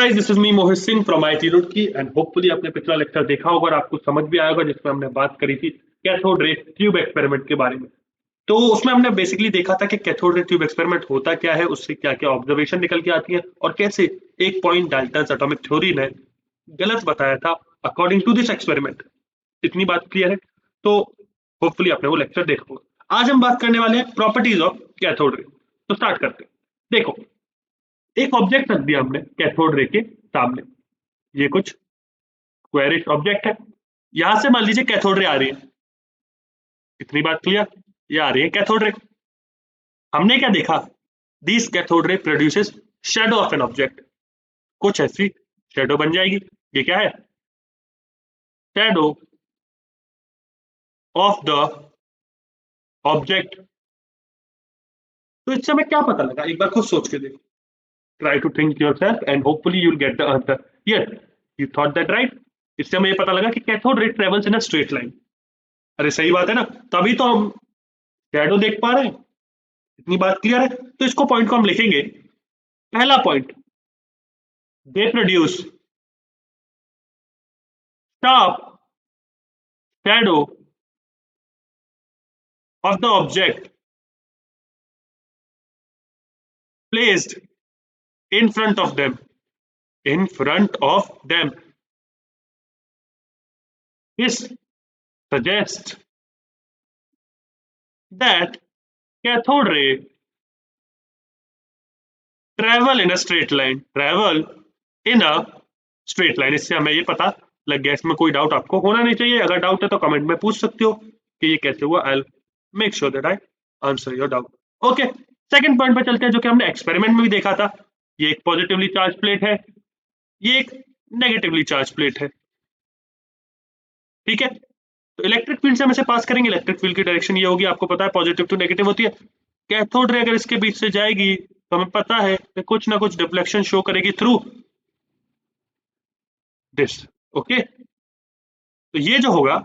Guys, this is me Mohit Singh from IT Roorkee and hopefully आपने पिछला lecture देखा होगा और आपको समझ भी आया होगा जिसमें हमने बात करी थी कैथोड रे ट्यूब एक्सपेरिमेंट के बारे में। तो उसमें हमने बेसिकली देखा था कि कैथोड रे ट्यूब एक्सपेरिमेंट होता क्या है, उससे क्या क्या ऑब्जर्वेशन निकल के आती है और कैसे एक पॉइंट डाल्टन्स एटॉमिक थ्योरी ने गलत बताया था अकॉर्डिंग टू दिस एक्सपेरिमेंट। इतनी बात क्लियर है। तो होपफुली आपने वो लेक्चर देखा होगा। आज हम बात करने वाले हैं प्रॉपर्टीज ऑफ कैथोड रे। तो स्टार्ट करते हैं। देखो, एक ऑब्जेक्ट रख दिया हमने कैथोड रे के सामने। ये कुछ स्क्वायरिश ऑब्जेक्ट है। यहां से मान लीजिए कैथोड रे आ रही है। इतनी बात क्लियर? ये आ रही है कैथोड रे। हमने क्या देखा? This cathode ray produces shadow of an object. कुछ ऐसी शैडो बन जाएगी। ये क्या है? Shadow of the object. तो इससे हमें क्या पता लगा? एक बार खुद सोच के देखो। Try to think yourself and hopefully you will get the answer. Yes, you thought that right. इससे हमें ये पता लगा कि cathode ray travels in a straight line. अरे सही बात है ना, तभी तो हम शैडो देख पा रहे हैं। इतनी बात क्लियर है? तो इसको पॉइंट को हम लिखेंगे। पहला point, they produce sharp shadow of the object placed in front of them. In front of them, this suggests that cathode ray travel in a straight line। इससे हमें ये पता लग गया। इसमें कोई डाउट आपको होना नहीं चाहिए। अगर डाउट है तो कमेंट में पूछ सकते हो कि ये कैसे हुआ। I make sure that I answer your doubt. Okay, second point पे चलते हैं जो कि हमने एक्सपेरिमेंट में भी देखा था। ये एक पॉजिटिवली चार्ज प्लेट है, ये एक नेगेटिवली चार्ज प्लेट है। ठीक है, तो इलेक्ट्रिक फील्ड से हम इसे पास करेंगे। इलेक्ट्रिक फील्ड की डायरेक्शन ये होगी, आपको पता है पॉजिटिव टू नेगेटिव होती है। कैथोड रे अगर इसके बीच से जाएगी तो हमें पता है कि कुछ ना कुछ डिफ्लेक्शन शो करेगी थ्रू दिस। ओके, तो ये जो होगा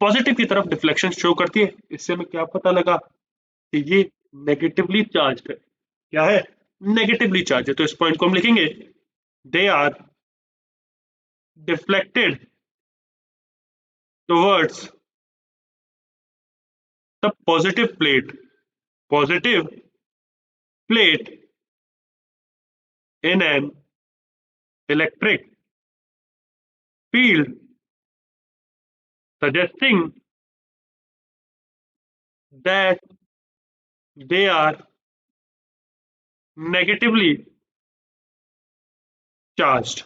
पॉजिटिव की तरफ डिफ्लेक्शन शो करती है। इससे हमें क्या पता लगा कि ये नेगेटिवली चार्ज है। क्या है? नेगेटिवली चार्ज है। तो इस पॉइंट को हम लिखेंगे, they are deflected towards the positive plate in an electric field, suggesting that they are negatively charged।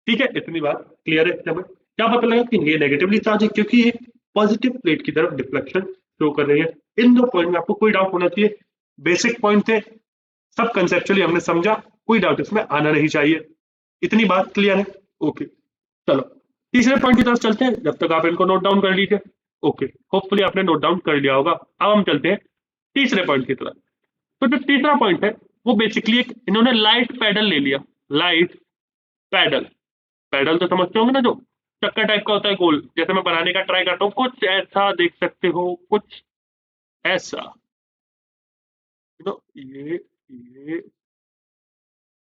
ठीक है, इतनी बात क्लियर है? हमें क्या पता लगा कि ये नेगेटिवली चार्ज है क्योंकि ये पॉजिटिव प्लेट की तरफ डिफ्लेक्शन शो कर रही है। इन दो पॉइंट में आपको कोई डाउट होना चाहिए। बेसिक पॉइंट थे, सब कंसेप्चुअली हमने समझा, कोई डाउट इसमें आना नहीं चाहिए। इतनी बात क्लियर है? ओके, चलो तीसरे पॉइंट की तरफ चलते हैं। जब तक आप इनको नोट डाउन कर लीजिए। ओके, होपफुली आपने नोट डाउन कर लिया होगा। अब हम चलते हैं तीसरे पॉइंट की तरफ। तो जो तीसरा पॉइंट है वो बेसिकली एक इन्होंने लाइट पैडल ले लिया। लाइट पैडल, पैडल तो समझते होंगे ना, जो चक्कर टाइप का होता है गोल। जैसे मैं बनाने का ट्राई करता हूँ, कुछ ऐसा देख सकते हो, कुछ ऐसा। तो ये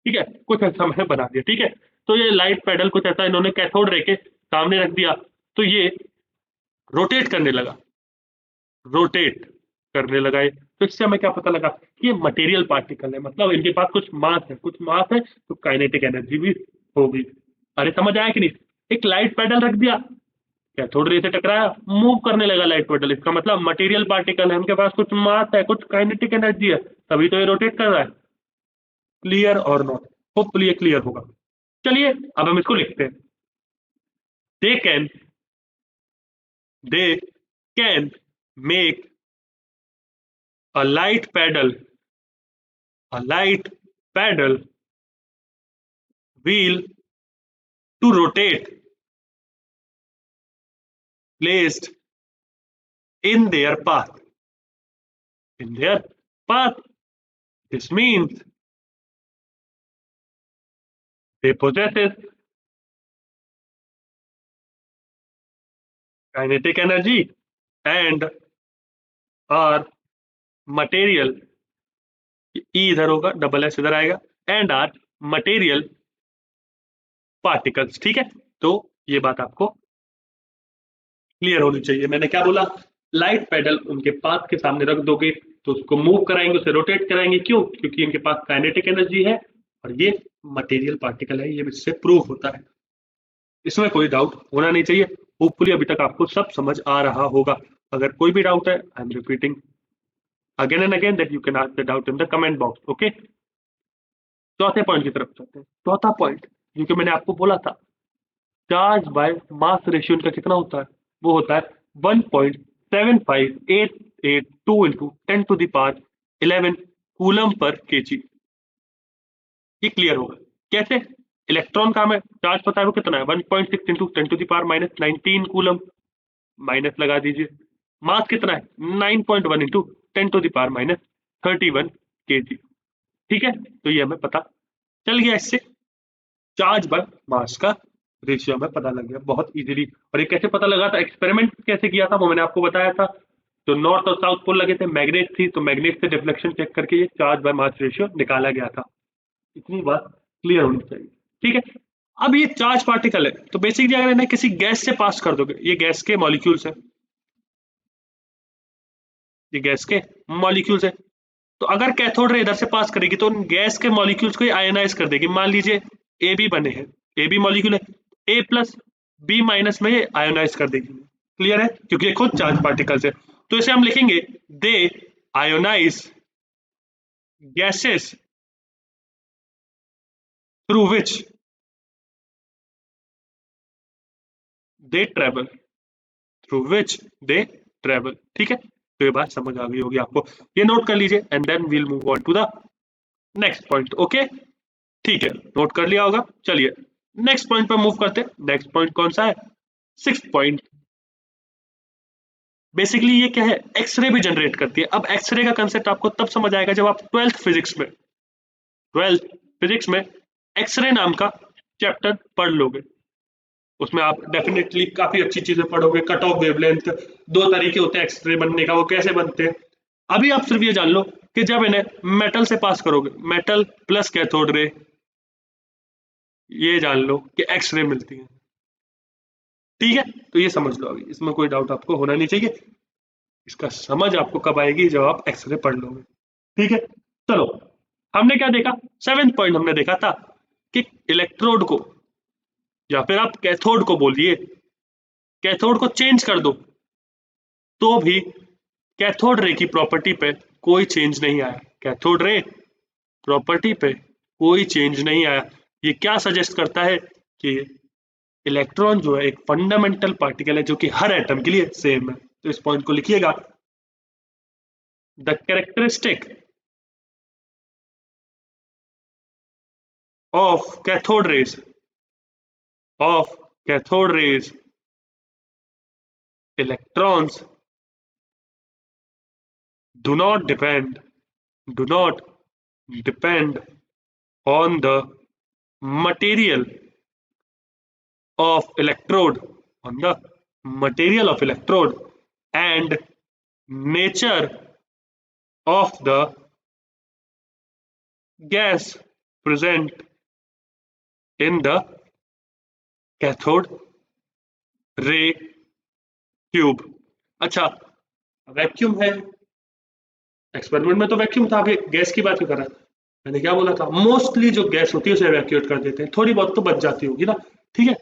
ठीक है, कुछ ऐसा मैंने बना दिया। ठीक है, तो ये लाइट पैडल कुछ ऐसा इन्होंने कैथोड रे के सामने रख दिया। तो ये रोटेट करने लगा, रोटेट करने लगा ये। तो इससे हमें क्या पता लगा कि ये मटेरियल पार्टिकल है, मतलब इनके पास कुछ मास है। कुछ मास है तो काइनेटिक एनर्जी भी होगी। अरे समझ आया कि नहीं? एक लाइट पैडल रख दिया, कैथोड रे से टकराया, मूव करने लगा लाइट पैडल। इसका मतलब मटेरियल पार्टिकल है, उनके पास कुछ मास है, कुछ काइनेटिक एनर्जी है, तभी तो ये रोटेट कर रहा है। क्लियर और नॉट? होपफुली ये क्लियर होगा। चलिए अब हम इसको लिखते हैं। They can they can make a light paddle a light paddle wheel to rotate placed in their path. In their path, this means they possesses kinetic energy and are material। ई इधर होगा, double S इधर आएगा, and are material particles. ठीक है, तो ये बात आपको क्लियर होनी चाहिए। मैंने क्या बोला, लाइट पेडल उनके पाथ के सामने रख दोगे तो उसको मूव कराएंगे, उसे रोटेट कराएंगे। क्यों? क्योंकि इनके पास काइनेटिक एनर्जी है और ये मटेरियल पार्टिकल है, ये इससे प्रूव होता है। इसमें कोई डाउट होना नहीं चाहिए। होपफुली अभी तक आपको सब समझ आ रहा होगा। अगर कोई भी डाउट है, I am repeating again and again that you can ask the doubt in the comment box. Okay, चौथे पॉइंट की तरफ चलते हैं। चौथा पॉइंट जो कि मैंने आपको बोला था, चार्ज बाय मास रेशियो का कितना होता है, वो होता है 1.75882 इंटू 10⁻11 कूलम पर केजी। ये क्लियर होगा कैसे? इलेक्ट्रॉन का हमें चार्ज पता है, वो कितना है 1.6 इंटू 10⁻−19 कूलम, माइनस लगा दीजिए। मास कितना है 9.1 इंटू 10⁻31 केजी। ठीक है, तो ये हमें पता चल गया। इससे चार्ज बाय मास का रेशियो हमें पता लग गया बहुत इजीली। और ये कैसे पता लगा था, एक्सपेरिमेंट कैसे किया था वो मैंने आपको बताया था। तो नॉर्थ और साउथ पोल लगे थे, मैग्नेट थी, तो मैग्नेट से डिफ्लेक्शन चेक करके ये चार्ज बाय मास रेशियो निकाला गया था। इतनी बात क्लियर होनी चाहिए। ठीक है, अब ये चार्ज पार्टिकल है, तो बेसिकली अगर इन्हें किसी गैस से पास कर दोगे, ये गैस के मॉलिक्यूल्स है, ये गैस के मॉलिक्यूल्स है, तो अगर कैथोड रे इधर से पास करेगी तो गैस के मॉलिक्यूल्स को आयनाइज कर देगी। मान लीजिए ए बी बने हैं, ए बी मॉलिक्यूल है, ए प्लस बी माइनस में ये आयोनाइज कर देगी। क्लियर है, क्योंकि ये खुद चार्ज पार्टिकल्स है। तो इसे हम लिखेंगे they ionize gases through which they travel, through which they travel. ठीक है, तो ये बात समझ आ गई होगी आपको, ये नोट कर लीजिए and then we'll move on to the next point. Okay, ठीक है, नोट कर लिया होगा। चलिए नेक्स्ट पॉइंट पर मूव करते हैं। नेक्स्ट पॉइंट कौन सा है? Sixth point. बेसिकली ये क्या है, एक्सरे भी जनरेट करती है। अब एक्सरे का कंसेप्ट आपको तब समझ आएगा जब आप ट्वेल्थ फिजिक्स में एक्सरे नाम का चैप्टर पढ़ लोगे। उसमें आप डेफिनेटली काफी अच्छी चीजें पढ़ोगे। कट ऑफ वेवलेंथ, दो तरीके होते हैं एक्सरे बनने का, वो कैसे बनते हैं। अभी आप सिर्फ ये जान लो कि जब इन्हें मेटल से पास करोगे, मेटल प्लस कैथोड रे, ये जान लो कि एक्सरे मिलती है। ठीक है, तो ये समझ लो, अभी इसमें कोई डाउट आपको होना नहीं चाहिए। इसका समझ आपको कब आएगी, जब आप एक्सरे पढ़ लोगे। ठीक है, चलो हमने क्या देखा, सेवेंथ पॉइंट हमने देखा था कि इलेक्ट्रोड को, या फिर आप कैथोड को बोलिए, कैथोड को चेंज कर दो तो भी कैथोड रे की प्रॉपर्टी पे कोई चेंज नहीं आया। कैथोड रे प्रॉपर्टी पे कोई चेंज नहीं आया। ये क्या सजेस्ट करता है कि इलेक्ट्रॉन जो है एक फंडामेंटल पार्टिकल है जो कि हर एटम के लिए सेम है। तो इस पॉइंट को लिखिएगा, the characteristic of cathode rays electrons do not depend on the material of electrode and nature of the gas present in the cathode ray tube. अच्छा, वैक्यूम है, एक्सपेरिमेंट में तो वैक्यूम था, अभी गैस की बात क्यों कर रहा है? मैंने क्या बोला था, मोस्टली जो गैस होती है उसे इवैक्यूएट कर देते हैं, थोड़ी बहुत तो बच जाती होगी ना। ठीक है,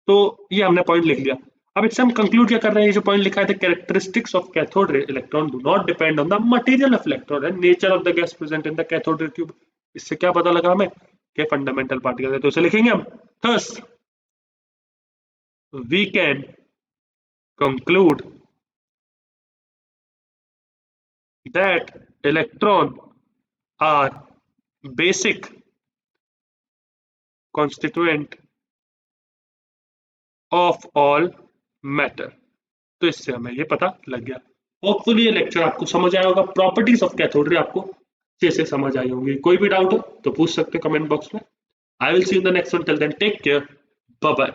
तो ये हमने पॉइंट लिख लिया। अब इससे हम कंक्लूड क्या कर रहे हैं, जो पॉइंट लिखा है, characteristics of cathode ray electron do not depend on the material of electron and nature of the gas present in the cathode ray tube. इससे क्या पता लगा हमें कि फंडामेंटल पार्टिकल है, तो इसे लिखेंगे हम, thus we can conclude that electrons are basic constituent of all matter। तो इससे हमें ये पता लग गया। होपफुली ये लेक्चर आपको समझ आया होगा, प्रॉपर्टीज ऑफ कैथोड रे आपको अच्छे से समझ आई होंगी। कोई भी डाउट हो तो पूछ सकते हो कमेंट बॉक्स में। I will see you in the next one, till then take care, bye bye.